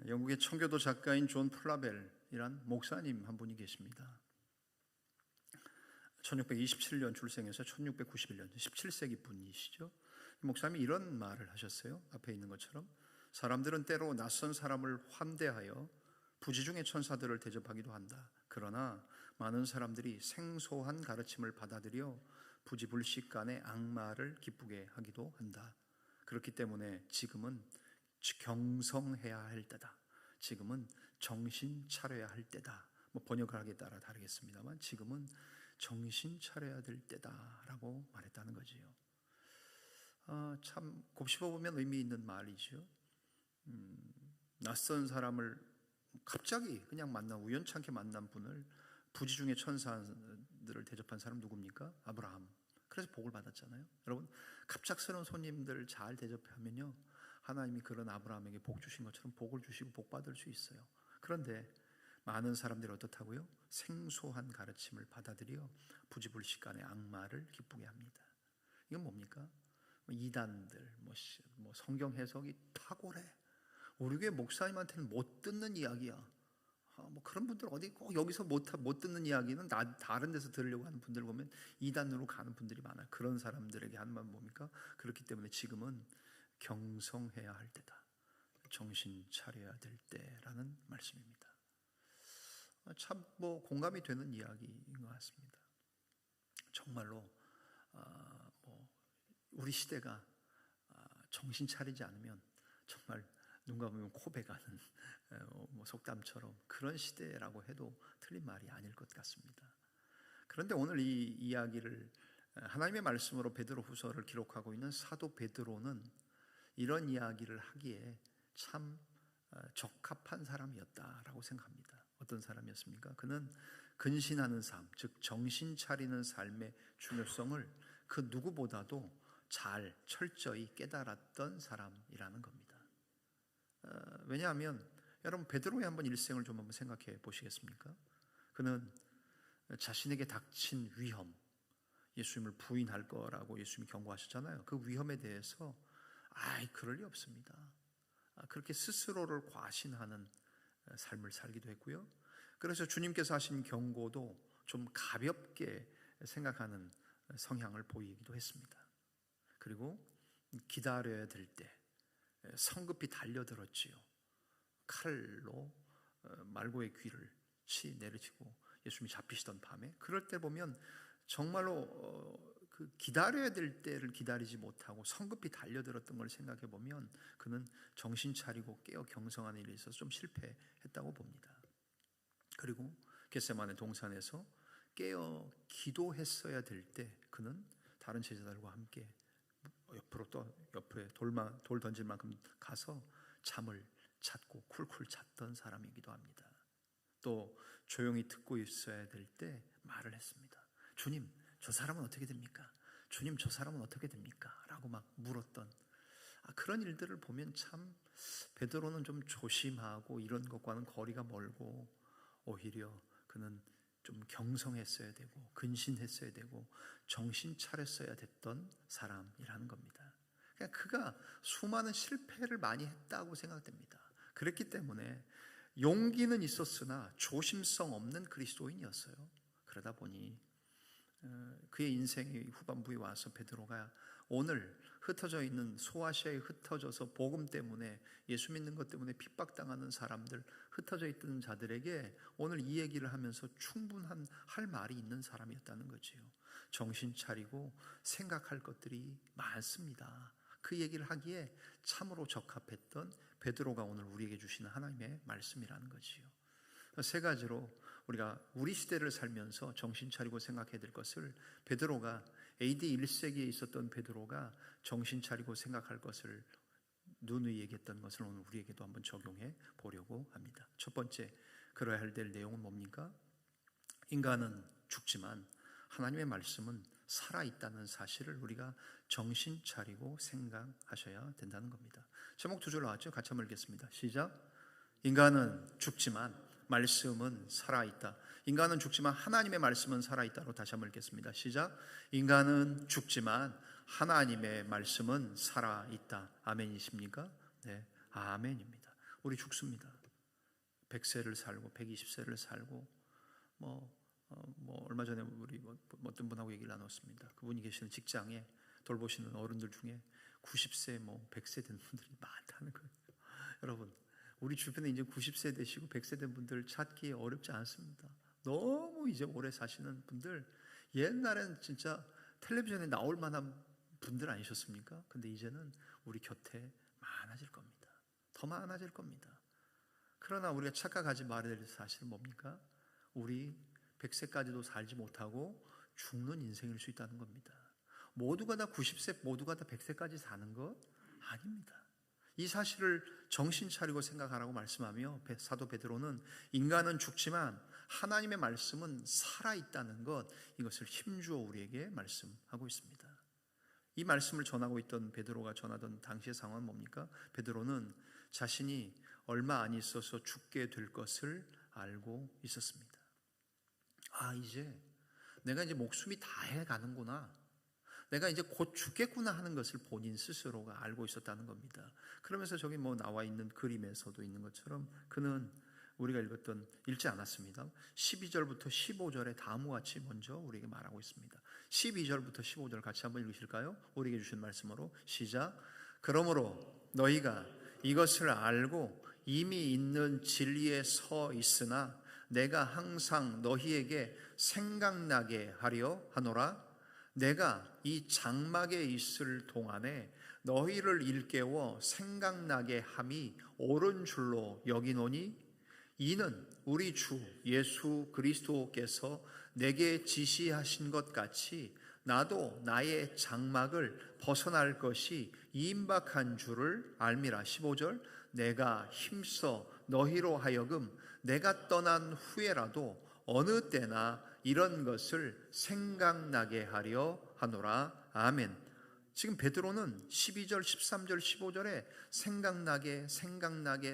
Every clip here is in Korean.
영국의 청교도 작가인 존 플라벨이란 목사님 한 분이 계십니다. 1627년 출생해서 1691년 17세기 분이시죠. 목사님이 이런 말을 하셨어요. 앞에 있는 것처럼 사람들은 때로 낯선 사람을 환대하여 부지중의 천사들을 대접하기도 한다. 그러나 많은 사람들이 생소한 가르침을 받아들여 부지불식간의 악마를 기쁘게 하기도 한다. 그렇기 때문에 지금은 경성해야 할 때다. 지금은 정신 차려야 할 때다. 번역을 하기에 따라 다르겠습니다만 지금은 정신 차려야 될 때다라고 말했다는 거지요. 참 곱씹어 보면 의미 있는 말이죠. 낯선 사람을 갑자기 그냥 우연찮게 만난 분을 부지중의 천사들을 대접한 사람 누굽니까? 아브라함. 그래서 복을 받았잖아요. 여러분, 갑작스러운 손님들 잘 대접하면요, 하나님이 그런 아브라함에게 복 주신 것처럼 복을 주시고 복 받을 수 있어요. 그런데 많은 사람들이 어떻다고요? 생소한 가르침을 받아들여 부지불식간의 악마를 기쁘게 합니다. 이건 뭡니까? 이단들, 성경 해석이 탁월해. 우리 교회 목사님한테는 못 듣는 이야기야. 그런 분들 어디 꼭 여기서 못 듣는 이야기는 다른 데서 들으려고 하는 분들 보면 이단으로 가는 분들이 많아요. 그런 사람들에게 하는 말 뭡니까? 그렇기 때문에 지금은 경성해야 할 때다. 정신 차려야 될 때라는 말씀입니다. 참 공감이 되는 이야기인 것 같습니다. 정말로 우리 시대가 정신 차리지 않으면 정말 누가 보면 코베가는 속담처럼 그런 시대라고 해도 틀린 말이 아닐 것 같습니다. 그런데 오늘 이 이야기를 하나님의 말씀으로 베드로후서를 기록하고 있는 사도 베드로는 이런 이야기를 하기에 참 적합한 사람이었다라고 생각합니다. 어떤 사람이었습니까? 그는 근신하는 삶, 즉 정신 차리는 삶의 중요성을 그 누구보다도 잘 철저히 깨달았던 사람이라는 겁니다. 왜냐하면 여러분 베드로의 한번 일생을 좀 한번 생각해 보시겠습니까? 그는 자신에게 닥친 위험, 예수님을 부인할 거라고 예수님이 경고하셨잖아요. 그 위험에 대해서 그럴 리 없습니다. 그렇게 스스로를 과신하는 삶을 살기도 했고요. 그래서 주님께서 하신 경고도 좀 가볍게 생각하는 성향을 보이기도 했습니다. 그리고 기다려야 될 때 성급히 달려들었지요. 칼로 말고의 귀를 내리치고 예수님이 잡히시던 밤에, 그럴 때 보면 정말로 그 기다려야 될 때를 기다리지 못하고 성급히 달려들었던 걸 생각해 보면 그는 정신 차리고 깨어 경성하는 일에 있어서 좀 실패했다고 봅니다. 그리고 겟세마네 동산에서 깨어 기도했어야 될 때 그는 다른 제자들과 함께 옆에 돌 던질 만큼 가서 잠을 찾고 쿨쿨 잤던 사람이기도 합니다. 또 조용히 듣고 있어야 될 때 말을 했습니다. 주님, 저 사람은 어떻게 됩니까? 주님, 저 사람은 어떻게 됩니까? 라고 막 물었던 그런 일들을 보면 참 베드로는 좀 조심하고 이런 것과는 거리가 멀고 오히려 그는 좀 경성했어야 되고 근신했어야 되고 정신 차렸어야 됐던 사람이라는 겁니다. 그러니까 그가 수많은 실패를 많이 했다고 생각됩니다. 그랬기 때문에 용기는 있었으나 조심성 없는 그리스도인이었어요. 그러다 보니 그의 인생의 후반부에 와서 베드로가 오늘 흩어져 있는 소아시아에 흩어져서 복음 때문에 예수 믿는 것 때문에 핍박당하는 사람들, 흩어져 있던 자들에게 오늘 이 얘기를 하면서 충분한 할 말이 있는 사람이었다는 거지요. 정신 차리고 생각할 것들이 많습니다. 그 얘기를 하기에 참으로 적합했던 베드로가 오늘 우리에게 주시는 하나님의 말씀이라는 거지요. 세 가지로 우리가 우리 시대를 살면서 정신 차리고 생각해야 될 것을 베드로가 AD 1세기에 있었던 베드로가 정신 차리고 생각할 것을 누누이 얘기했던 것을 오늘 우리에게도 한번 적용해 보려고 합니다. 첫 번째, 그러야 될 내용은 뭡니까? 인간은 죽지만 하나님의 말씀은 살아있다는 사실을 우리가 정신 차리고 생각하셔야 된다는 겁니다. 제목 두 줄 나왔죠? 같이 한번 읽겠습니다. 시작. 인간은 죽지만 말씀은 살아있다. 인간은 죽지만 하나님의 말씀은 살아있다로 다시 한번 읽겠습니다. 시작. 인간은 죽지만 하나님의 말씀은 살아있다. 아멘이십니까? 네, 아멘입니다. 우리 죽습니다. 100세를 살고 120세를 살고 얼마 전에 우리 어떤 분하고 얘기를 나눴습니다. 그분이 계시는 직장에 돌보시는 어른들 중에 90세 100세 된 분들이 많다는 거예요. 여러분, 우리 주변에 이제 90세 되시고 100세 된 분들 찾기 어렵지 않습니다. 너무 이제 오래 사시는 분들, 옛날엔 진짜 텔레비전에 나올 만한 분들 아니셨습니까? 근데 이제는 우리 곁에 많아질 겁니다. 더 많아질 겁니다. 그러나 우리가 착각하지 말아야 될 사실은 뭡니까? 우리 100세까지도 살지 못하고 죽는 인생일 수 있다는 겁니다. 모두가 다 90세, 모두가 다 100세까지 사는 것 아닙니다. 이 사실을 정신 차리고 생각하라고 말씀하며 사도 베드로는 인간은 죽지만 하나님의 말씀은 살아있다는 것, 이것을 힘주어 우리에게 말씀하고 있습니다. 이 말씀을 전하고 있던 베드로가 전하던 당시의 상황은 뭡니까? 베드로는 자신이 얼마 안 있어서 죽게 될 것을 알고 있었습니다. 이제 내가 이제 목숨이 다해 가는구나, 내가 이제 곧 죽겠구나 하는 것을 본인 스스로가 알고 있었다는 겁니다. 그러면서 저기 나와 있는 그림에서도 있는 것처럼 그는 우리가 읽지 않았습니다. 12절부터 15절에 다음과 같이 먼저 우리에게 말하고 있습니다. 12절부터 15절 같이 한번 읽으실까요? 우리에게 주신 말씀으로 시작. 그러므로 너희가 이것을 알고 이미 있는 진리에 서 있으나 내가 항상 너희에게 생각나게 하려 하노라. 내가 이 장막에 있을 동안에 너희를 일깨워 생각나게 함이 옳은 줄로 여기노니 이는 우리 주 예수 그리스도께서 내게 지시하신 것 같이 나도 나의 장막을 벗어날 것이 임박한 줄을 알미라. 15절. 내가 힘써 너희로 하여금 내가 떠난 후에라도 어느 때나 이런 것을 생각나게 하려 하노라. 아멘. 지금 베드로는 12절, 13절, 15절에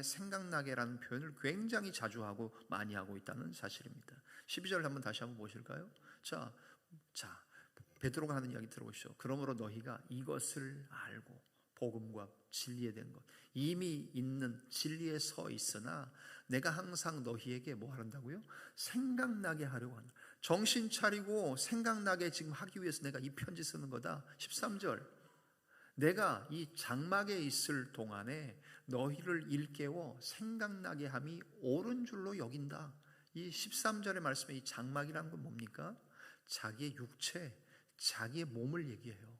생각나게라는 표현을 굉장히 자주 하고 많이 하고 있다는 사실입니다. 12절 한번 다시 한번 보실까요? 자, 베드로가 하는 이야기 들어보시죠. 그러므로 너희가 이것을 알고 복음과 진리에 대한 것, 이미 있는 진리에 서 있으나 내가 항상 너희에게 뭐 하란다고요? 생각나게 하려고 한다. 정신 차리고 생각나게 지금 하기 위해서 내가 이 편지 쓰는 거다. 13절. 내가 이 장막에 있을 동안에 너희를 일깨워 생각나게 함이 옳은 줄로 여긴다. 이 13절의 말씀에 이 장막이라는 건 뭡니까? 자기의 육체, 자기의 몸을 얘기해요.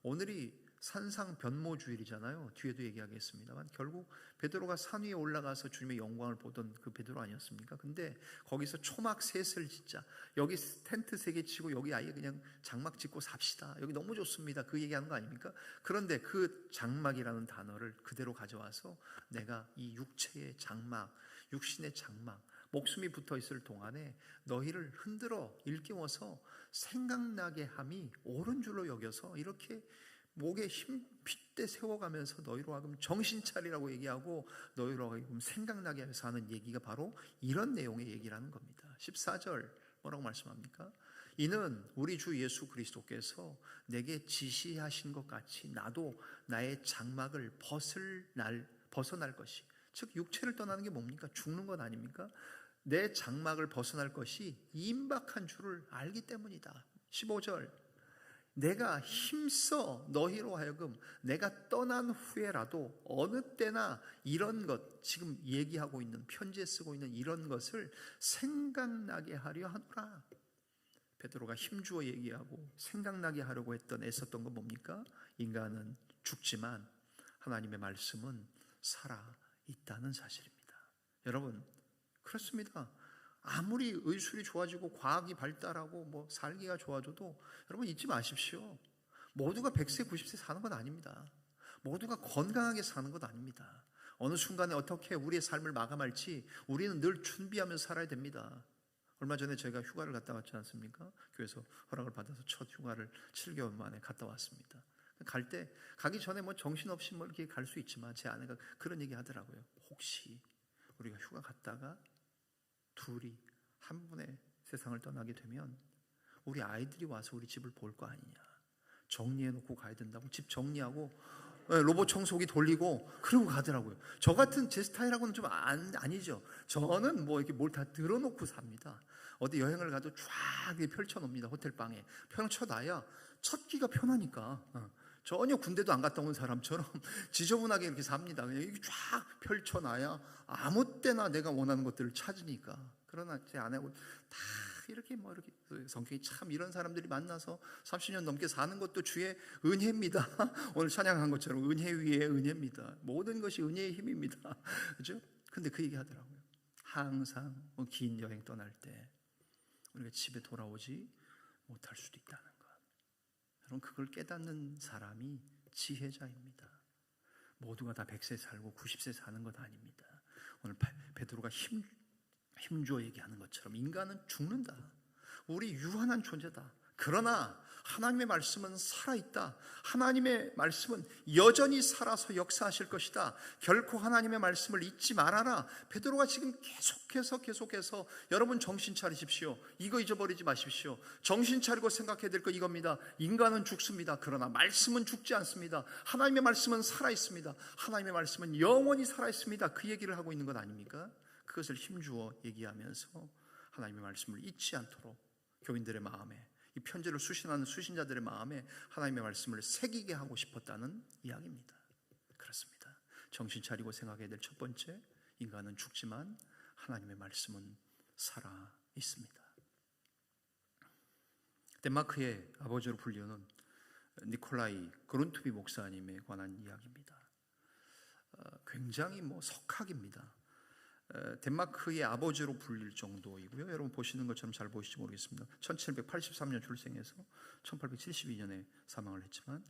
오늘이 산상변모주일이잖아요. 뒤에도 얘기하겠습니다만 결국 베드로가 산 위에 올라가서 주님의 영광을 보던 그 베드로 아니었습니까? 근데 거기서 초막 셋을 짓자, 여기 텐트 3개 치고 여기 아예 그냥 장막 짓고 삽시다, 여기 너무 좋습니다, 그 얘기하는 거 아닙니까? 그런데 그 장막이라는 단어를 그대로 가져와서 내가 이 육체의 장막, 육신의 장막, 목숨이 붙어 있을 동안에 너희를 흔들어 일깨워서 생각나게 함이 옳은 줄로 여겨서 이렇게 목에 힘 핏대 세워가면서 너희로 하여금 정신 차리라고 얘기하고 너희로 하여금 생각나게 해서 하는 얘기가 바로 이런 내용의 얘기라는 겁니다. 14절 뭐라고 말씀합니까? 이는 우리 주 예수 그리스도께서 내게 지시하신 것 같이 나도 나의 장막을 벗어날 것이, 즉 육체를 떠나는 게 뭡니까? 죽는 것 아닙니까? 내 장막을 벗어날 것이 임박한 줄을 알기 때문이다. 15절. 내가 힘써 너희로 하여금 내가 떠난 후에라도 어느 때나 이런 것, 지금 얘기하고 있는 편지에 쓰고 있는 이런 것을 생각나게 하려 하노라. 베드로가 힘주어 얘기하고 생각나게 하려고 애썼던 건 뭡니까? 인간은 죽지만 하나님의 말씀은 살아 있다는 사실입니다. 여러분, 그렇습니다. 아무리 의술이 좋아지고 과학이 발달하고 살기가 좋아져도 여러분 잊지 마십시오. 모두가 100세, 90세 사는 건 아닙니다. 모두가 건강하게 사는 것 아닙니다. 어느 순간에 어떻게 우리의 삶을 마감할지 우리는 늘 준비하면서 살아야 됩니다. 얼마 전에 저희가 휴가를 갔다 왔지 않습니까? 교회에서 허락을 받아서 첫 휴가를 7개월 만에 갔다 왔습니다. 가기 전에 정신없이 이렇게 갈 수 있지만 제 아내가 그런 얘기 하더라고요. 혹시 우리가 휴가 갔다가 둘이 한 분의 세상을 떠나게 되면 우리 아이들이 와서 우리 집을 볼 거 아니냐, 정리해놓고 가야 된다고 집 정리하고 로봇 청소기 돌리고 그러고 가더라고요. 저 같은 제 스타일하고는 좀 아니죠. 저는 뭐 이렇게 뭘 다 들어놓고 삽니다. 어디 여행을 가도 쫙 펼쳐놓습니다. 호텔방에 펼쳐놔야 찾기가 편하니까. 전혀 군대도 안 갔다 온 사람처럼 지저분하게 이렇게 삽니다. 그냥 이렇게 쫙 펼쳐놔야 아무 때나 내가 원하는 것들을 찾으니까. 그러나 제 아내하고 다 이렇게 뭐 이렇게 성격이 참 이런 사람들이 만나서 30년 넘게 사는 것도 주의 은혜입니다. 오늘 찬양한 것처럼 은혜 위에 은혜입니다. 모든 것이 은혜의 힘입니다. 그죠? 근데 그 얘기 하더라고요. 항상 뭐 긴 여행 떠날 때 우리가 집에 돌아오지 못할 수도 있다는 것. 여러분, 그걸 깨닫는 사람이 지혜자입니다. 모두가 다 100세 살고 90세 사는 것 아닙니다. 오늘 베드로가 힘주어 얘기하는 것처럼 인간은 죽는다. 우리 유한한 존재다. 그러나 하나님의 말씀은 살아있다. 하나님의 말씀은 여전히 살아서 역사하실 것이다. 결코 하나님의 말씀을 잊지 말아라. 베드로가 지금 계속해서 여러분 정신 차리십시오. 이거 잊어버리지 마십시오. 정신 차리고 생각해야 될 거 이겁니다. 인간은 죽습니다. 그러나 말씀은 죽지 않습니다. 하나님의 말씀은 살아있습니다. 하나님의 말씀은 영원히 살아있습니다. 그 얘기를 하고 있는 것 아닙니까? 그것을 힘주어 얘기하면서 하나님의 말씀을 잊지 않도록 교인들의 마음에, 이 편지를 수신하는 수신자들의 마음에 하나님의 말씀을 새기게 하고 싶었다는 이야기입니다. 그렇습니다. 정신 차리고 생각해야 될 첫 번째, 인간은 죽지만 하나님의 말씀은 살아 있습니다. 덴마크의 아버지로 불리는 니콜라이 그룬투비 목사님에 관한 이야기입니다. 굉장히 석학입니다. 덴마크의 아버지로 불릴 정도이고요. 여러분 보시는 것처럼 잘 보이실지 모르겠습니다. 1783년 출생해서 1872년에 사망을 했지만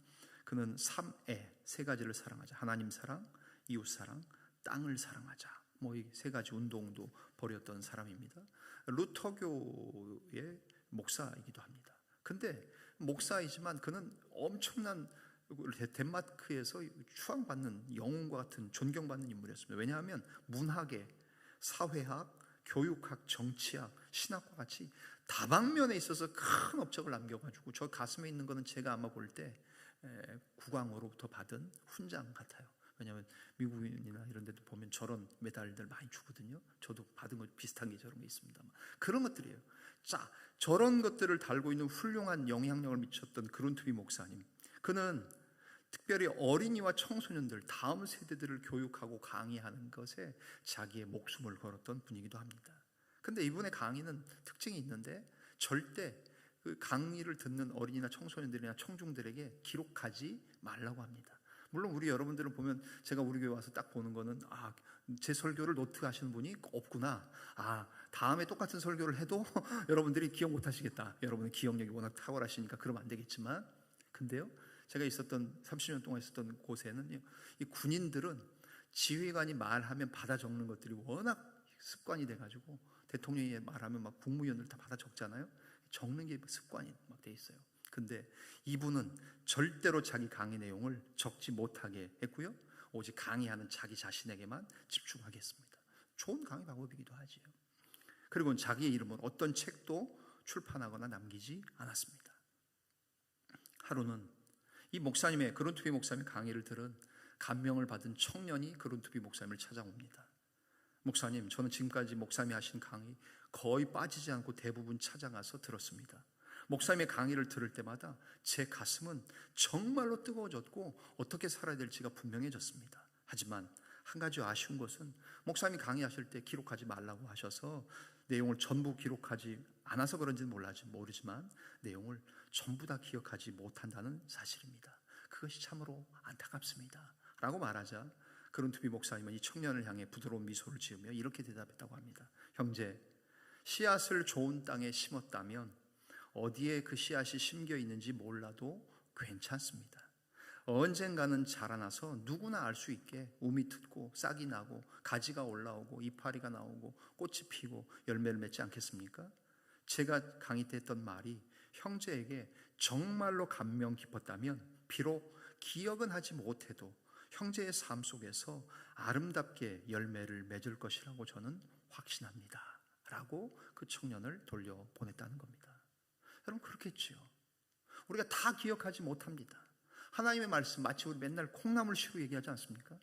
그는 3애, 세 가지를 사랑하자. 하나님 사랑, 이웃 사랑, 땅을 사랑하자. 이 세 가지 운동도 벌였던 사람입니다. 루터교의 목사이기도 합니다. 근데 목사이지만 그는 엄청난 덴마크에서 추앙받는 영웅과 같은 존경받는 인물이었습니다. 왜냐하면 문학에 사회학, 교육학, 정치학, 신학과 같이 다방면에 있어서 큰 업적을 남겨가지고 저 가슴에 있는 거는 제가 아마 볼 때 국왕으로부터 받은 훈장 같아요. 왜냐하면 미국이나 이런 데도 보면 저런 메달들 많이 주거든요. 저도 받은 거 비슷한 게 저런 게 있습니다. 그런 것들이에요. 자, 저런 것들을 달고 있는 훌륭한 영향력을 미쳤던 그룬투비 목사님, 그는 특별히 어린이와 청소년들, 다음 세대들을 교육하고 강의하는 것에 자기의 목숨을 걸었던 분이기도 합니다. 근데 이분의 강의는 특징이 있는데 절대 그 강의를 듣는 어린이나 청소년들이나 청중들에게 기록하지 말라고 합니다. 물론 우리 여러분들은 보면 제가 우리 교회 와서 딱 보는 거는 제 설교를 노트 하시는 분이 없구나. 다음에 똑같은 설교를 해도 여러분들이 기억 못 하시겠다. 여러분은 기억력이 워낙 탁월하시니까 그러면 안 되겠지만, 근데요, 제가 30년 동안 있었던 곳에는 이 군인들은 지휘관이 말하면 받아 적는 것들이 워낙 습관이 돼가지고 대통령이 말하면 막 국무위원들 다 받아 적잖아요. 적는 게 습관이 막 돼 있어요. 근데 이분은 절대로 자기 강의 내용을 적지 못하게 했고요. 오직 강의하는 자기 자신에게만 집중하게 했습니다. 좋은 강의 방법이기도 하지요. 그리고 자기의 이름은 어떤 책도 출판하거나 남기지 않았습니다. 하루는 이 목사님의, 그룬투비 목사님의 강의를 들은 감명을 받은 청년이 그룬투비 목사님을 찾아옵니다. 목사님, 저는 지금까지 목사님이 하신 강의 거의 빠지지 않고 대부분 찾아가서 들었습니다. 목사님의 강의를 들을 때마다 제 가슴은 정말로 뜨거워졌고 어떻게 살아야 될지가 분명해졌습니다. 하지만 한 가지 아쉬운 것은 목사님이 강의하실 때 기록하지 말라고 하셔서 내용을 전부 기록하지 않아서 그런지는 모르지만 내용을 전부 다 기억하지 못한다는 사실입니다. 그것이 참으로 안타깝습니다 라고 말하자 그룬투비 목사님은 이 청년을 향해 부드러운 미소를 지으며 이렇게 대답했다고 합니다. 형제, 씨앗을 좋은 땅에 심었다면 어디에 그 씨앗이 심겨 있는지 몰라도 괜찮습니다. 언젠가는 자라나서 누구나 알 수 있게 움이 트고 싹이 나고 가지가 올라오고 이파리가 나오고 꽃이 피고 열매를 맺지 않겠습니까? 제가 강의 때 했던 말이 형제에게 정말로 감명 깊었다면 비록 기억은 하지 못해도 형제의 삶 속에서 아름답게 열매를 맺을 것이라고 저는 확신합니다 라고 그 청년을 돌려보냈다는 겁니다. 여러분, 그렇겠지요. 우리가 다 기억하지 못합니다. 하나님의 말씀 마치 우리 맨날 콩나물 시루 얘기하지 않습니까?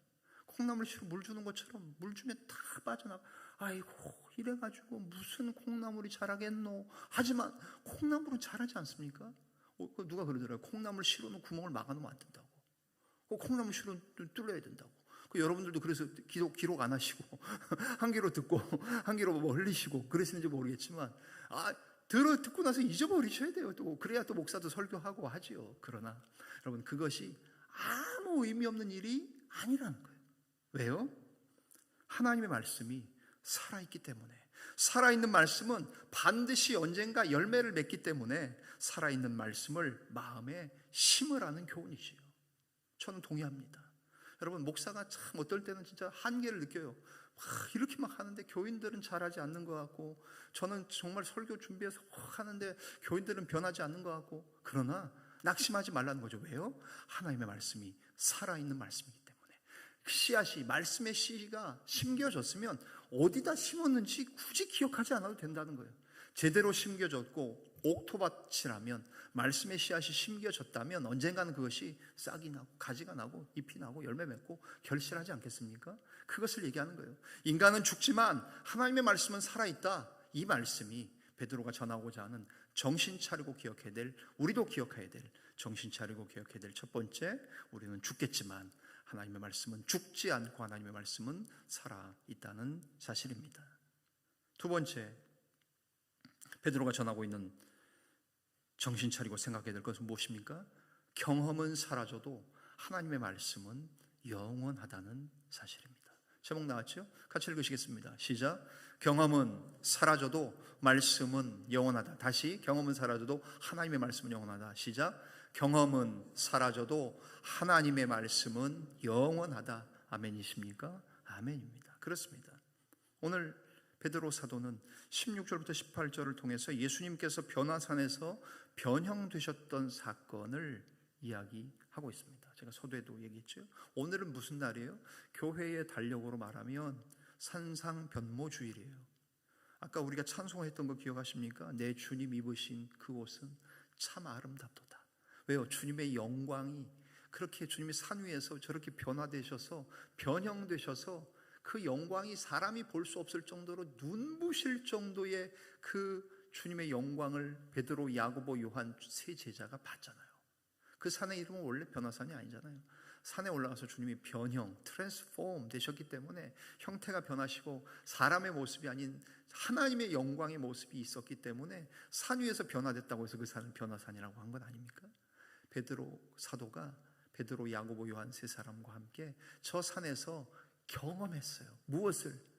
콩나물 시루 물 주는 것처럼 물 주면 다 빠져나가. 아이고 이래가지고 무슨 콩나물이 자라겠노. 하지만 콩나물은 자라지 않습니까? 누가 그러더라고요. 콩나물 시루는 구멍을 막아놓으면 안 된다고. 콩나물 시루는 뚫어야 된다고. 여러분들도 그래서 기록 안 하시고 한 귀로 듣고 한 귀로 뭐 흘리시고 그러시는지 모르겠지만 듣고 나서 잊어버리셔야 돼요. 또 그래야 또 목사도 설교하고 하지요. 그러나 여러분 그것이 아무 의미 없는 일이 아니라는 거예요. 왜요? 하나님의 말씀이 살아있기 때문에. 살아있는 말씀은 반드시 언젠가 열매를 맺기 때문에 살아있는 말씀을 마음에 심으라는 교훈이지요. 저는 동의합니다. 여러분 목사가 참 어떨 때는 진짜 한계를 느껴요. 이렇게 막 하는데 교인들은 잘하지 않는 것 같고, 저는 정말 설교 준비해서 하는데 교인들은 변하지 않는 것 같고. 그러나 낙심하지 말라는 거죠. 왜요? 하나님의 말씀이 살아있는 말씀이기 때문에. 씨앗이, 말씀의 씨가 심겨졌으면 어디다 심었는지 굳이 기억하지 않아도 된다는 거예요. 제대로 심겨졌고 옥토밭이라면, 말씀의 씨앗이 심겨졌다면 언젠가는 그것이 싹이 나고 가지가 나고 잎이 나고 열매 맺고 결실하지 않겠습니까? 그것을 얘기하는 거예요. 인간은 죽지만 하나님의 말씀은 살아있다. 이 말씀이 베드로가 전하고자 하는 정신 차리고 기억해야 될, 우리도 기억해야 될, 정신 차리고 기억해야 될 첫 번째, 우리는 죽겠지만 하나님의 말씀은 죽지 않고 하나님의 말씀은 살아있다는 사실입니다. 두 번째, 베드로가 전하고 있는 정신 차리고 생각해야 될 것은 무엇입니까? 경험은 사라져도 하나님의 말씀은 영원하다는 사실입니다. 제목 나왔죠? 같이 읽으시겠습니다. 시작. 경험은 사라져도 말씀은 영원하다. 다시, 경험은 사라져도 하나님의 말씀은 영원하다. 시작. 경험은 사라져도 하나님의 말씀은 영원하다. 아멘이십니까? 아멘입니다. 그렇습니다. 오늘 베드로 사도는 16절부터 18절을 통해서 예수님께서 변화산에서 변형되셨던 사건을 이야기하고 있습니다. 제가 서두에도 얘기했죠. 오늘은 무슨 날이에요? 교회의 달력으로 말하면 산상변모주일이에요. 아까 우리가 찬송했던 거 기억하십니까? 내 주님 입으신 그 옷은 참 아름답도다. 왜요? 주님의 영광이 그렇게, 주님의 산 위에서 저렇게 변화되셔서, 변형되셔서 그 영광이 사람이 볼 수 없을 정도로 눈부실 정도의 그 주님의 영광을 베드로, 야고보, 요한 세 제자가 봤잖아요. 그 산의 이름은 원래 변화산이 아니잖아요. 산에 올라가서 주님이 변형, 트랜스폼 되셨기 때문에 형태가 변하시고 사람의 모습이 아닌 하나님의 영광의 모습이 있었기 때문에 산 위에서 변화됐다고 해서 그 산을 변화산이라고 한 건 아닙니까? 베드로 사도가 베드로, 야고보, 요한 세 사람과 함께 저 산에서 경험했어요. 무엇을?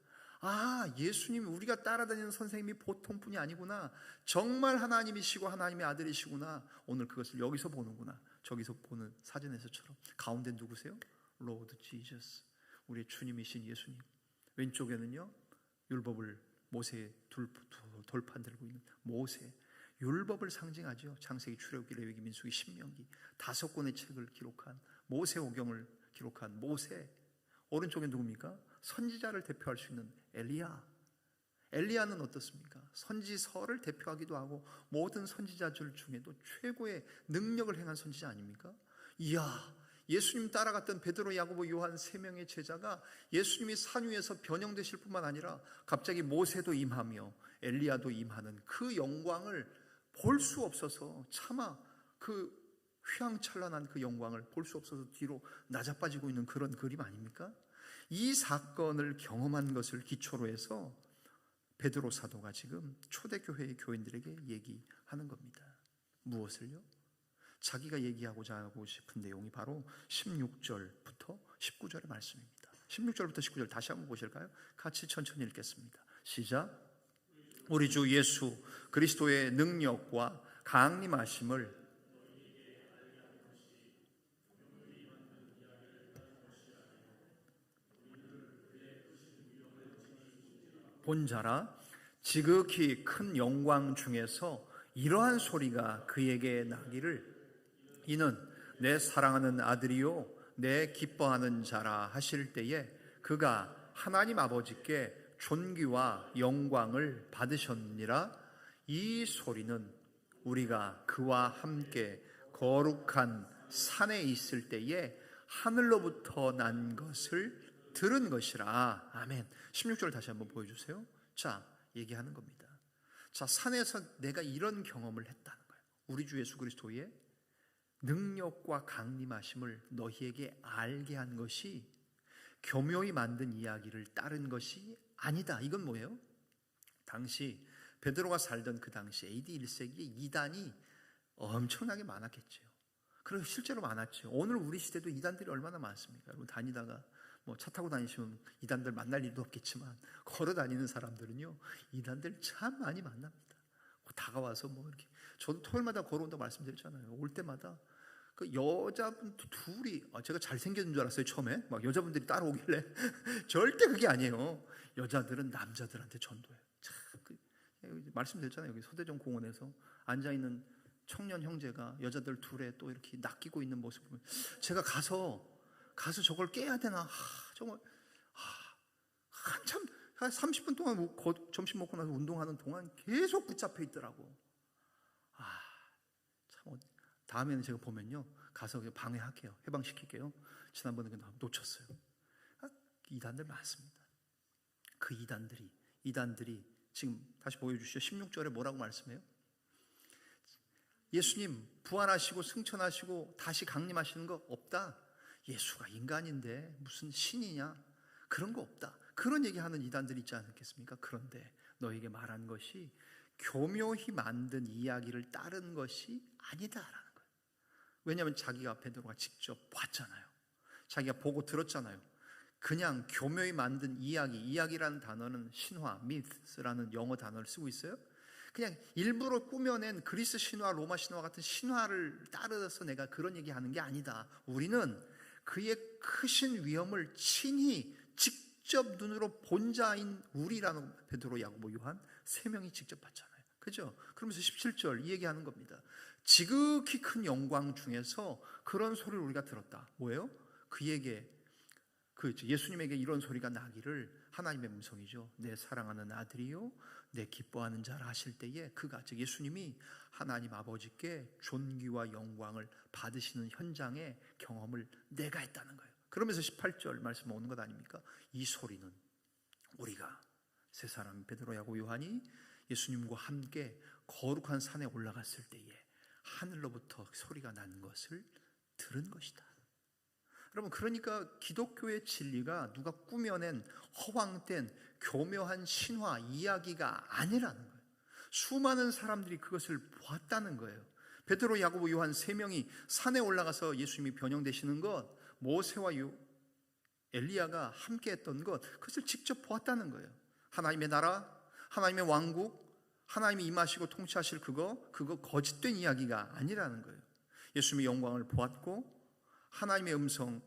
예수님이, 우리가 따라다니는 선생님이 보통 분이 아니구나. 정말 하나님이시고 하나님의 아들이시구나. 오늘 그것을 여기서 보는구나. 저기서 보는 사진에서처럼. 가운데 누구세요? 로드 지저스, 우리의 주님이신 예수님. 왼쪽에는요, 율법을, 모세의 돌판 들고 있는 모세. 율법을 상징하죠. 창세기, 출애굽기, 레위기, 민수기, 신명기 5권의 책을 기록한, 모세오경을 기록한 모세. 오른쪽에 누굽니까? 선지자를 대표할 수 있는 엘리야. 엘리야는 어떻습니까? 선지서를 대표하기도 하고 모든 선지자들 중에도 최고의 능력을 행한 선지자 아닙니까? 이야, 예수님 따라갔던 베드로, 야고보, 요한 3명의 제자가 예수님이 산 위에서 변형되실 뿐만 아니라 갑자기 모세도 임하며 엘리야도 임하는 그 영광을 볼 수 없어서, 차마 그 휘황찬란한 그 영광을 볼 수 없어서 뒤로 낮아빠지고 있는 그런 그림 아닙니까? 이 사건을 경험한 것을 기초로 해서 베드로 사도가 지금 초대교회의 교인들에게 얘기하는 겁니다. 무엇을요? 자기가 얘기하고자 하고 싶은 내용이 바로 16절부터 19절의 말씀입니다. 16절부터 19절 다시 한번 보실까요? 같이 천천히 읽겠습니다. 시작. 우리 주 예수 그리스도의 능력과 강림하심을 본 자라. 지극히 큰 영광 중에서 이러한 소리가 그에게 나기를, 이는 내 사랑하는 아들이요 내 기뻐하는 자라 하실 때에 그가 하나님 아버지께 존귀와 영광을 받으셨느니라. 이 소리는 우리가 그와 함께 거룩한 산에 있을 때에 하늘로부터 난 것을 들은 것이라. 아멘. 16절 다시 한번 보여주세요. 자, 얘기하는 겁니다. 자, 산에서 내가 이런 경험을 했다는 거예요. 우리 주 예수 그리스도의 능력과 강림하심을 너희에게 알게 한 것이 교묘히 만든 이야기를 따른 것이 아니다. 이건 뭐예요? 당시 베드로가 살던 그 당시 AD 1세기에 이단이 엄청나게 많았겠죠. 그리고 실제로 많았죠. 오늘 우리 시대도 이단들이 얼마나 많습니까? 여러분 다니다가 뭐 차 타고 다니시면 이단들 만날 일도 없겠지만 걸어 다니는 사람들은요 이단들 참 많이 만납니다. 다가와서 뭐 이렇게 저도 토요일마다 걸어온다고 말씀드렸잖아요. 올 때마다 그 여자분 둘이 제가 잘생겼는 줄 알았어요. 처음에 막 여자분들이 따라오길래 절대 그게 아니에요. 여자들은 남자들한테 전도해요. 참 말씀드렸잖아요. 여기 서대전 공원에서 앉아있는 청년 형제가 여자들 둘에 또 이렇게 낚이고 있는 모습을 보면 제가 가서 저걸 깨야 되나 정말 한참 한 30분 동안 점심 먹고 나서 운동하는 동안 계속 붙잡혀 있더라고. 참 다음에는 제가 보면요 가서 방해할게요. 해방시킬게요. 지난번에 놓쳤어요. 이단들 많습니다. 그 이단들이 지금 다시 보여주시죠. 16절에 뭐라고 말씀해요? 예수님 부활하시고 승천하시고 다시 강림하시는 거 없다. 예수가 인간인데 무슨 신이냐? 그런 거 없다. 그런 얘기하는 이단들이 있지 않겠습니까? 그런데 너에게 말한 것이 교묘히 만든 이야기를 따른 것이 아니다라는 거예요. 왜냐하면 자기가 베드로가 직접 봤잖아요. 자기가 보고 들었잖아요. 그냥 교묘히 만든 이야기라는 단어는 신화, myths라는 영어 단어를 쓰고 있어요. 그냥 일부러 꾸며낸 그리스 신화, 로마 신화 같은 신화를 따라서 내가 그런 얘기하는 게 아니다. 우리는 그의 크신 위엄을 친히 직접 눈으로 본 자인 우리라는 베드로, 야고보, 요한 세 명이 직접 봤잖아요. 그죠? 그러면서 17절 이 얘기하는 겁니다. 지극히 큰 영광 중에서 그런 소리를 우리가 들었다. 뭐예요? 예수님에게 이런 소리가 나기를 하나님의 음성이죠. 내 사랑하는 아들이요 내 기뻐하는 자라 하실 때에 그가 즉 예수님이 하나님 아버지께 존귀와 영광을 받으시는 현장의 경험을 내가 했다는 거예요. 그러면서 18절 말씀 오는 것 아닙니까? 이 소리는 우리가 세 사람 베드로, 야고보, 요한이 예수님과 함께 거룩한 산에 올라갔을 때에 하늘로부터 소리가 난 것을 들은 것이다. 여러분 그러니까 기독교의 진리가 누가 꾸며낸 허황된 교묘한 신화 이야기가 아니라는 거예요. 수많은 사람들이 그것을 보았다는 거예요. 베드로, 야고보, 요한 세 명이 산에 올라가서 예수님이 변형되시는 것, 모세와 엘리야가 함께 했던 것, 그것을 직접 보았다는 거예요. 하나님의 나라, 하나님의 왕국, 하나님이 임하시고 통치하실 그거 거짓된 이야기가 아니라는 거예요. 예수님의 영광을 보았고 하나님의 음성,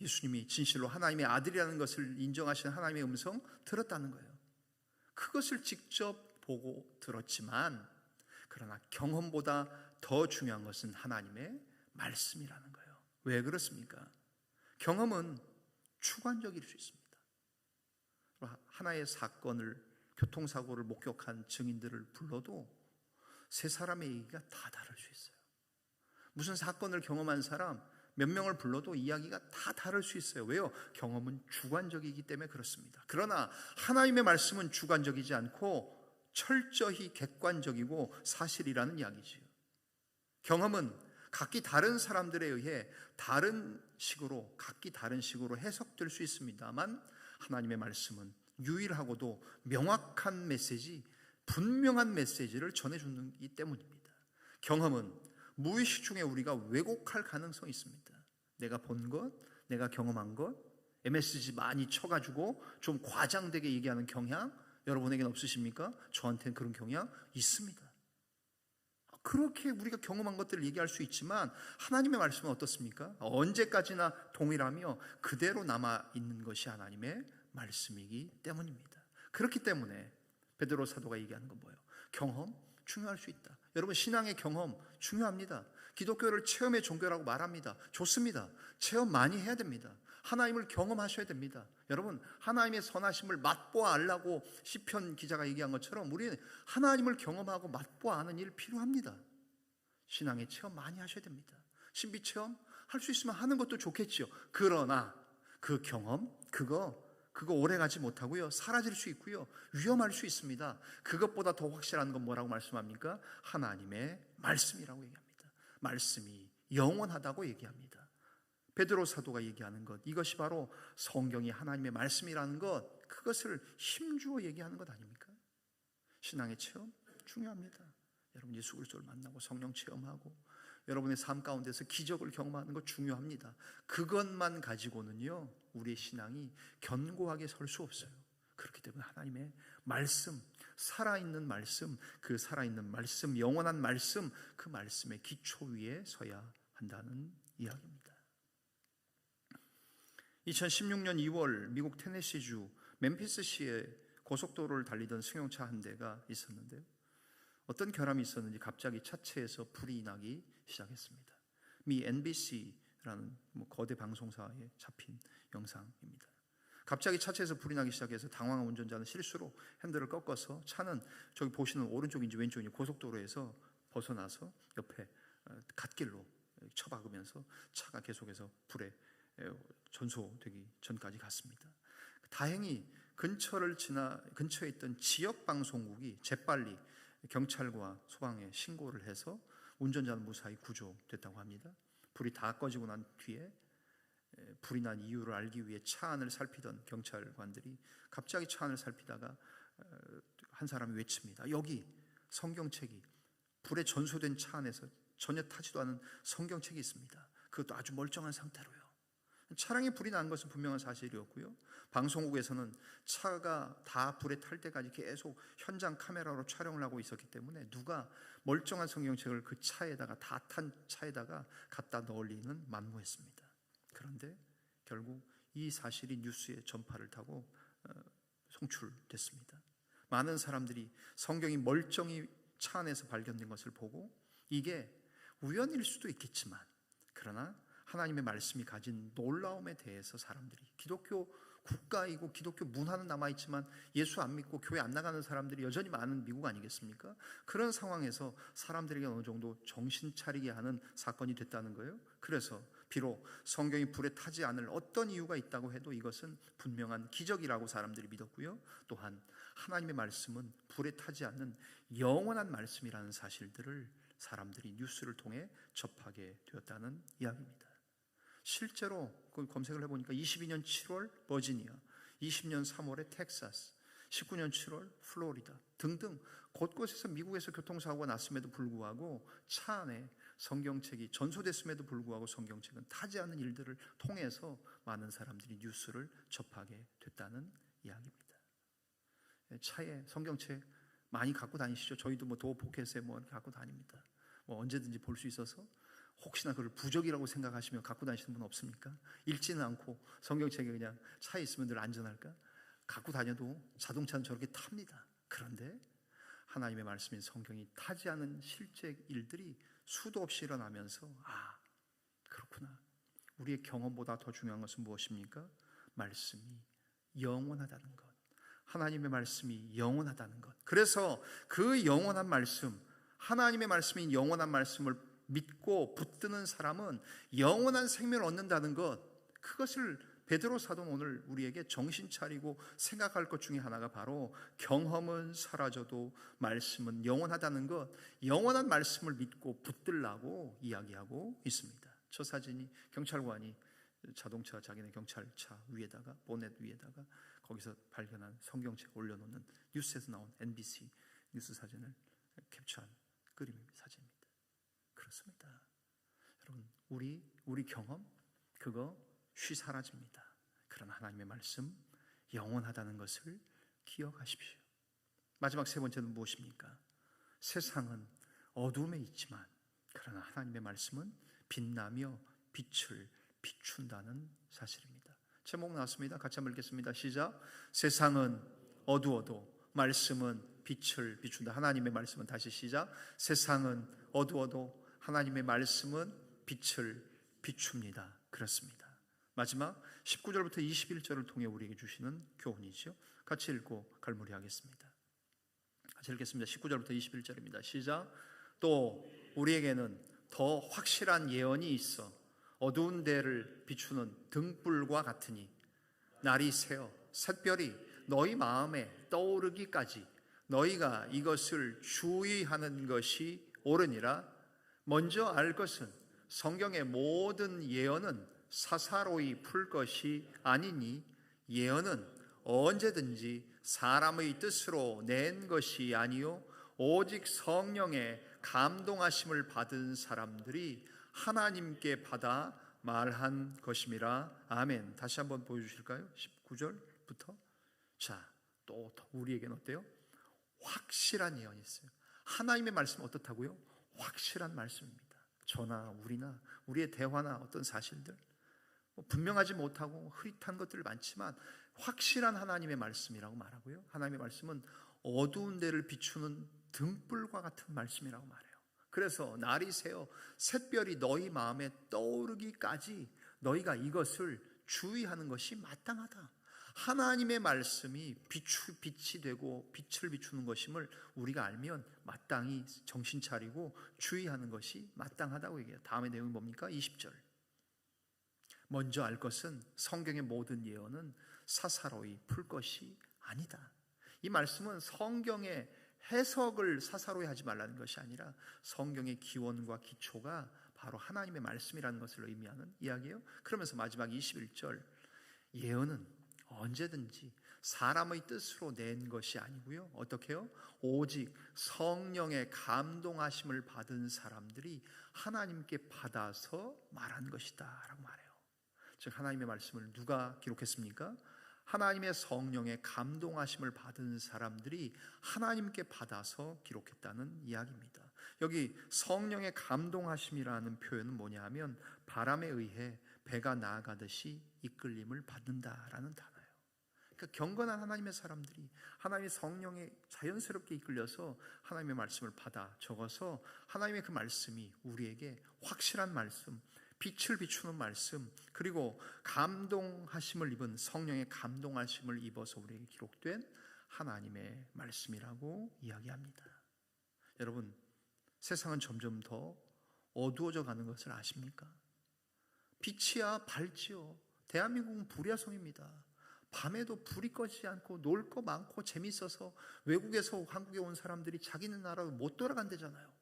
예수님이 진실로 하나님의 아들이라는 것을 인정하시는 하나님의 음성 들었다는 거예요. 그것을 직접 보고 들었지만 그러나 경험보다 더 중요한 것은 하나님의 말씀이라는 거예요. 왜 그렇습니까? 경험은 주관적일 수 있습니다. 하나의 사건을, 교통사고를 목격한 증인들을 불러도 세 사람의 얘기가 다 다를 수 있어요. 무슨 사건을 경험한 사람 몇 명을 불러도 이야기가 다 다를 수 있어요. 왜요? 경험은 주관적이기 때문에 그렇습니다. 그러나 하나님의 말씀은 주관적이지 않고 철저히 객관적이고 사실이라는 이야기지요. 경험은 각기 다른 사람들에 의해 각기 다른 식으로 해석될 수 있습니다만 하나님의 말씀은 유일하고도 명확한 메시지, 분명한 메시지를 전해주기 때문입니다. 경험은 무의식 중에 우리가 왜곡할 가능성이 있습니다. 내가 본 것, 내가 경험한 것, MSG 많이 쳐가지고 좀 과장되게 얘기하는 경향 여러분에게는 없으십니까? 저한테는 그런 경향 있습니다. 그렇게 우리가 경험한 것들을 얘기할 수 있지만 하나님의 말씀은 어떻습니까? 언제까지나 동일하며 그대로 남아있는 것이 하나님의 말씀이기 때문입니다. 그렇기 때문에 베드로 사도가 얘기하는 건 뭐예요? 경험 중요할 수 있다. 여러분 신앙의 경험 중요합니다. 기독교를 체험의 종교라고 말합니다. 좋습니다. 체험 많이 해야 됩니다. 하나님을 경험하셔야 됩니다. 여러분 하나님의 선하심을 맛보아 알라고 시편 기자가 얘기한 것처럼 우리는 하나님을 경험하고 맛보아 아는 일 필요합니다. 신앙의 체험 많이 하셔야 됩니다. 신비 체험 할 수 있으면 하는 것도 좋겠지요. 그러나 그 경험 그거 오래 가지 못하고요, 사라질 수 있고요, 위험할 수 있습니다. 그것보다 더 확실한 건 뭐라고 말씀합니까? 하나님의 말씀이라고 얘기합니다. 말씀이 영원하다고 얘기합니다. 베드로 사도가 얘기하는 것, 이것이 바로 성경이 하나님의 말씀이라는 것, 그것을 힘주어 얘기하는 것 아닙니까? 신앙의 체험 중요합니다. 여러분 예수 그리스도를 만나고 성령 체험하고 여러분의 삶 가운데서 기적을 경험하는 것 중요합니다. 그것만 가지고는요, 우리의 신앙이 견고하게 설 수 없어요. 그렇기 때문에 하나님의 말씀, 살아있는 말씀, 그 살아있는 말씀, 영원한 말씀, 그 말씀의 기초 위에 서야 한다는 이야기입니다. 2016년 2월 미국 테네시주 멤피스시에 고속도로를 달리던 승용차 한 대가 있었는데요, 어떤 결함이 있었는지 갑자기 차체에서 불이 나기 시작했습니다. 미 NBC라는 거대 방송사에 잡힌 영상입니다. 갑자기 차체에서 불이 나기 시작해서 당황한 운전자는 실수로 핸들을 꺾어서 차는 저기 보시는 오른쪽인지 왼쪽인지 고속도로에서 벗어나서 옆에 갓길로 쳐박으면서 차가 계속해서 불에 전소되기 전까지 갔습니다. 다행히 근처에 있던 지역 방송국이 재빨리 경찰과 소방에 신고를 해서 운전자는 무사히 구조됐다고 합니다. 불이 다 꺼지고 난 뒤에 불이 난 이유를 알기 위해 차 안을 살피던 경찰관들이 갑자기 차 안을 살피다가 한 사람이 외칩니다. 여기 성경책이, 불에 전소된 차 안에서 전혀 타지도 않은 성경책이 있습니다. 그것도 아주 멀쩡한 상태로요. 차량에 불이 난 것은 분명한 사실이었고요, 방송국에서는 차가 다 불에 탈 때까지 계속 현장 카메라로 촬영을 하고 있었기 때문에 누가 멀쩡한 성경책을 그 차에다가, 다 탄 차에다가 갖다 넣을 리는 만무했습니다. 그런데 결국 이 사실이 뉴스에 전파를 타고 송출됐습니다. 많은 사람들이 성경이 멀쩡히 차 안에서 발견된 것을 보고 이게 우연일 수도 있겠지만, 그러나 하나님의 말씀이 가진 놀라움에 대해서 사람들이, 기독교 국가이고 기독교 문화는 남아있지만 예수 안 믿고 교회 안 나가는 사람들이 여전히 많은 미국 아니겠습니까? 그런 상황에서 사람들에게 어느 정도 정신 차리게 하는 사건이 됐다는 거예요. 그래서 비록 성경이 불에 타지 않을 어떤 이유가 있다고 해도 이것은 분명한 기적이라고 사람들이 믿었고요, 또한 하나님의 말씀은 불에 타지 않는 영원한 말씀이라는 사실들을 사람들이 뉴스를 통해 접하게 되었다는 이야기입니다. 실제로 그걸 검색을 해보니까 22년 7월 버지니아, 20년 3월에 텍사스, 19년 7월 플로리다 등등 곳곳에서 미국에서 교통사고가 났음에도 불구하고 차 안에 성경책이 전소됐음에도 불구하고 성경책은 타지 않는 일들을 통해서 많은 사람들이 뉴스를 접하게 됐다는 이야기입니다. 차에 성경책 많이 갖고 다니시죠? 저희도 도어 포켓에 갖고 다닙니다. 언제든지 볼 수 있어서 혹시나 그걸 부적이라고 생각하시면 갖고 다니시는 분 없습니까? 읽지는 않고 성경책이 그냥 차에 있으면 늘 안전할까? 갖고 다녀도 자동차는 저렇게 탑니다. 그런데 하나님의 말씀인 성경이 타지 않은 실제 일들이 수도 없이 일어나면서 그렇구나, 우리의 경험보다 더 중요한 것은 무엇입니까? 말씀이 영원하다는 것, 하나님의 말씀이 영원하다는 것. 그래서 그 영원한 말씀, 하나님의 말씀인 영원한 말씀을 믿고 붙드는 사람은 영원한 생명을 얻는다는 것, 그것을 베드로 사도는 오늘 우리에게 정신 차리고 생각할 것 중에 하나가 바로 경험은 사라져도 말씀은 영원하다는 것, 영원한 말씀을 믿고 붙들라고 이야기하고 있습니다. 저 사진이 경찰관이 자동차, 자기네 경찰차 위에다가, 보넷 위에다가 거기서 발견한 성경책 올려놓는 뉴스에서 나온 NBC 뉴스 사진을 캡처한 사진입니다. 그렇습니다. 여러분, 우리 경험 그거 쉬 사라집니다. 그러나 하나님의 말씀 영원하다는 것을 기억하십시오. 마지막 세 번째는 무엇입니까? 세상은 어둠에 있지만 그러나 하나님의 말씀은 빛나며 빛을 비춘다는 사실입니다. 제목 나왔습니다. 같이 한번 읽겠습니다. 시작. 세상은 어두워도 말씀은 빛을 비춘다. 하나님의 말씀은, 다시 시작. 세상은 어두워도 하나님의 말씀은 빛을 비춥니다. 그렇습니다. 마지막 19절부터 21절을 통해 우리에게 주시는 교훈이죠. 같이 읽고 갈무리하겠습니다. 같이 읽겠습니다. 19절부터 21절입니다. 시작. 또 우리에게는 더 확실한 예언이 있어 어두운 데를 비추는 등불과 같으니 날이 새어 샛별이 너희 마음에 떠오르기까지 너희가 이것을 주의하는 것이 옳으니라. 먼저 알 것은 성경의 모든 예언은 사사로이 풀 것이 아니니 예언은 언제든지 사람의 뜻으로 낸 것이 아니요 오직 성령의 감동하심을 받은 사람들이 하나님께 받아 말한 것임이라. 아멘. 다시 한번 보여주실까요? 19절부터. 자, 또 우리에게는 어때요? 확실한 예언이 있어요. 하나님의 말씀은 어떻다고요? 확실한 말씀입니다. 저나 우리나 우리의 대화나 어떤 사실들 분명하지 못하고 흐릿한 것들 많지만 확실한 하나님의 말씀이라고 말하고요. 하나님의 말씀은 어두운 데를 비추는 등불과 같은 말씀이라고 말해요. 그래서 날이 새어 샛별이 너희 마음에 떠오르기까지 너희가 이것을 주의하는 것이 마땅하다. 하나님의 말씀이 빛이 되고 빛을 비추는 것임을 우리가 알면 마땅히 정신 차리고 주의하는 것이 마땅하다고 얘기해요. 다음의 내용이 뭡니까? 20절. 먼저 알 것은 성경의 모든 예언은 사사로이 풀 것이 아니다. 이 말씀은 성경의 해석을 사사로이 하지 말라는 것이 아니라 성경의 기원과 기초가 바로 하나님의 말씀이라는 것을 의미하는 이야기예요. 그러면서 마지막 21절, 예언은 언제든지 사람의 뜻으로 낸 것이 아니고요. 어떻게 해요? 오직 성령의 감동하심을 받은 사람들이 하나님께 받아서 말한 것이다 라고 말해요. 즉 하나님의 말씀을 누가 기록했습니까? 하나님의 성령의 감동하심을 받은 사람들이 하나님께 받아서 기록했다는 이야기입니다. 여기 성령의 감동하심이라는 표현은 뭐냐 하면 바람에 의해 배가 나아가듯이 이끌림을 받는다라는 단어예요. 그러니까 경건한 하나님의 사람들이 하나님의 성령에 자연스럽게 이끌려서 하나님의 말씀을 받아 적어서 하나님의 그 말씀이 우리에게 확실한 말씀, 빛을 비추는 말씀, 그리고 감동하심을 입은 성령의 감동하심을 입어서 우리에게 기록된 하나님의 말씀이라고 이야기합니다. 여러분, 세상은 점점 더 어두워져 가는 것을 아십니까? 빛이야 밝지요. 대한민국은 불야성입니다. 밤에도 불이 꺼지지 않고 놀 거 많고 재밌어서 외국에서 한국에 온 사람들이 자기네 나라로 못 돌아간대잖아요.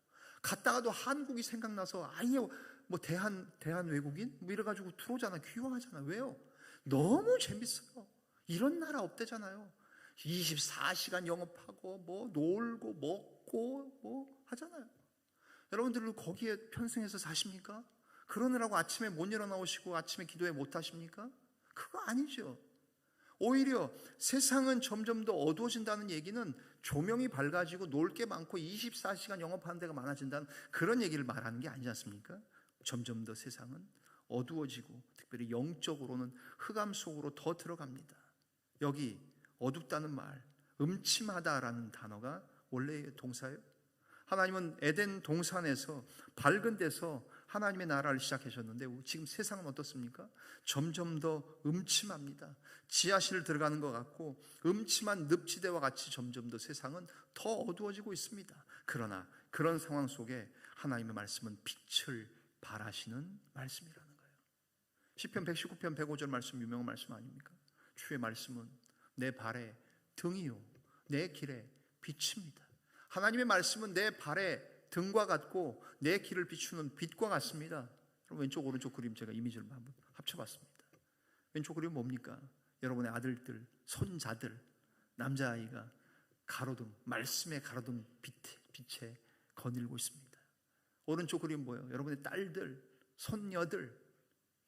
갔다가도 한국이 생각나서 아예 뭐 대한 외국인 뭐 이래가지고 들어오잖아. 귀화하잖아. 왜요? 너무 재밌어요. 이런 나라 없대잖아요. 24시간 영업하고 뭐 놀고 먹고 뭐 하잖아요. 여러분들은 거기에 편승해서 사십니까? 그러느라고 아침에 못 일어나오시고 아침에 기도회 못 하십니까? 그거 아니죠. 오히려 세상은 점점 더 어두워진다는 얘기는 조명이 밝아지고 놀 게 많고 24시간 영업하는 데가 많아진다는 그런 얘기를 말하는 게 아니지 않습니까? 점점 더 세상은 어두워지고 특별히 영적으로는 흑암 속으로 더 들어갑니다. 여기 어둡다는 말, 음침하다라는 단어가 원래의 동사예요. 하나님은 에덴 동산에서 밝은 데서 하나님의 나라를 시작하셨는데 지금 세상은 어떻습니까? 점점 더 음침합니다. 지하실 들어가는 것 같고 음침한 늪지대와 같이 점점 더 세상은 더 어두워지고 있습니다. 그러나 그런 상황 속에 하나님의 말씀은 빛을 발하시는 말씀이라는 거예요. 시편 119편 105절 말씀 유명한 말씀 아닙니까? 주의 말씀은 내 발의 등이요 내 길의 빛입니다. 하나님의 말씀은 내 발의 등과 같고 내 길을 비추는 빛과 같습니다. 왼쪽 오른쪽 그림 제가 이미지를 한번 합쳐봤습니다. 왼쪽 그림은 뭡니까? 여러분의 아들들, 손자들, 남자아이가 가로등, 말씀의 가로등 빛에 거닐고 있습니다. 오른쪽 그림은 뭐예요? 여러분의 딸들, 손녀들,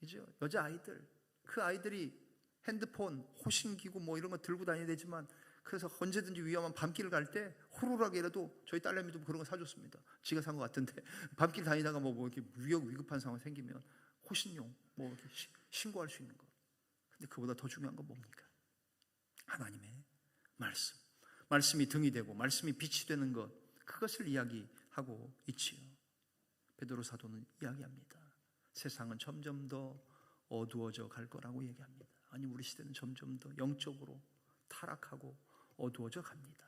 이제 여자아이들, 그 아이들이 핸드폰, 호신기구 뭐 이런 거 들고 다녀야 되지만 그래서 언제든지 위험한 밤길 갈 때 호루라기라도 저희 딸내미도 그런 거 사줬습니다. 지가 산 것 같은데 밤길 다니다가 뭐 이렇게 위급한 상황 생기면 호신용 뭐 이렇게 신고할 수 있는 거. 근데 그보다 더 중요한 건 뭡니까? 하나님의 말씀. 말씀이 등이 되고 말씀이 빛이 되는 것, 그것을 이야기하고 있지요. 베드로 사도는 이야기합니다. 세상은 점점 더 어두워져 갈 거라고 얘기합니다. 아니 우리 시대는 점점 더 영적으로 타락하고 어두워져 갑니다.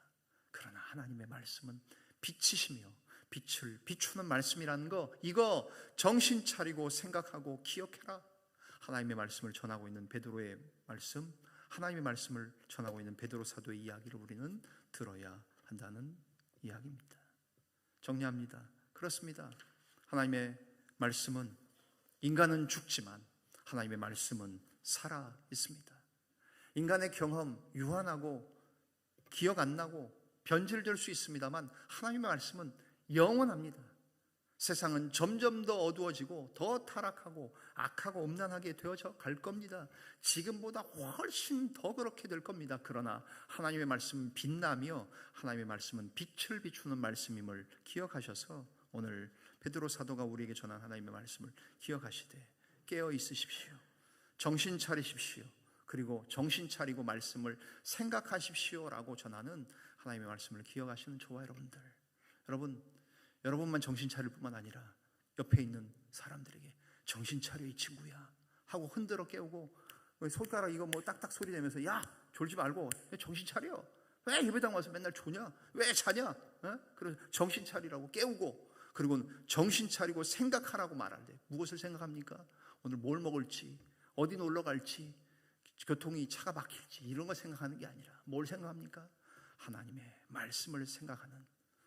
그러나 하나님의 말씀은 빛이시며 빛을 비추는 말씀이라는 거, 이거 정신 차리고 생각하고 기억해라. 하나님의 말씀을 전하고 있는 베드로의 말씀, 하나님의 말씀을 전하고 있는 베드로 사도의 이야기를 우리는 들어야 한다는 이야기입니다. 정리합니다. 그렇습니다. 하나님의 말씀은, 인간은 죽지만 하나님의 말씀은 살아 있습니다. 인간의 경험 유한하고 기억 안 나고 변질될 수 있습니다만 하나님의 말씀은 영원합니다. 세상은 점점 더 어두워지고 더 타락하고 악하고 음란하게 되어져 갈 겁니다. 지금보다 훨씬 더 그렇게 될 겁니다. 그러나 하나님의 말씀은 빛나며 하나님의 말씀은 빛을 비추는 말씀임을 기억하셔서 오늘 베드로 사도가 우리에게 전한 하나님의 말씀을 기억하시되 깨어 있으십시오. 정신 차리십시오. 그리고 정신 차리고 말씀을 생각하십시오라고 전하는 하나님의 말씀을 기억하시는 저와 여러분들, 여러분만 정신 차릴 뿐만 아니라 옆에 있는 사람들에게 정신 차려 이 친구야 하고 흔들어 깨우고, 손가락 이거 뭐 딱딱 소리 내면서 야 졸지 말고 정신 차려, 왜 예배당 와서 맨날 조냐, 왜 자냐, 그래서 정신 차리라고 깨우고, 그리고 정신 차리고 생각하라고 말할 때 무엇을 생각합니까? 오늘 뭘 먹을지, 어디 놀러 갈지, 교통이 차가 막힐지 이런 거 생각하는 게 아니라 뭘 생각합니까? 하나님의 말씀을 생각하는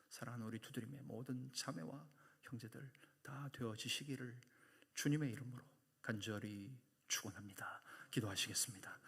사랑하는 우리 두드림의 모든 자매와 형제들 다 되어지시기를 주님의 이름으로 간절히 축원합니다. 기도하시겠습니다.